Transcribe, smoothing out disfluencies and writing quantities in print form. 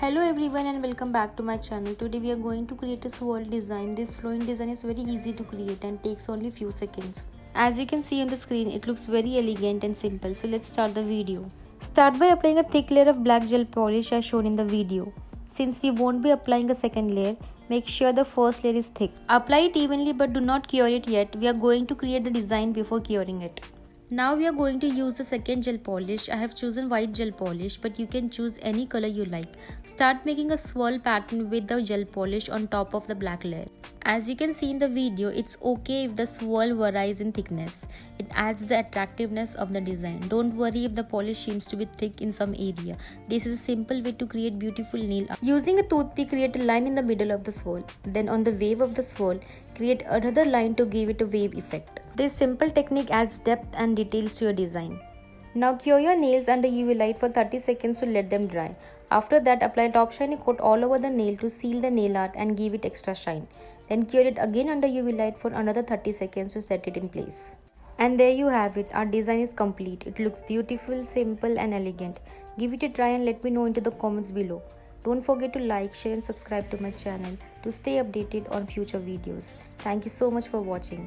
Hello everyone and welcome back to my channel. Today we are going to create a swirl design. This flowing design is very easy to create and takes only few seconds. As you can see on the screen, it looks very elegant and simple. So let's start the video. Start by applying a thick layer of black gel polish as shown in the video. Since we won't be applying a second layer, make sure the first layer is thick. Apply it evenly but do not cure it yet. We are going to create the design before curing it. Now we are going to use the second gel polish. I have chosen white gel polish, but you can choose any color you like. Start making a swirl pattern with the gel polish on top of the black layer. As you can see in the video, it's okay if the swirl varies in thickness. It adds the attractiveness of the design. Don't worry if the polish seems to be thick in some area. This is a simple way to create beautiful nail art. Using a toothpick, create a line in the middle of the swirl. Then on the wave of the swirl, create another line to give it a wave effect. This simple technique adds depth and details to your design. Now cure your nails under UV light for 30 seconds to let them dry. After that, apply top shiny coat all over the nail to seal the nail art and give it extra shine. Then cure it again under UV light for another 30 seconds to set it in place. And there you have it. Our design is complete. It looks beautiful, simple and elegant. Give it a try and let me know into the comments below. Don't forget to like, share and subscribe to my channel to stay updated on future videos. Thank you so much for watching.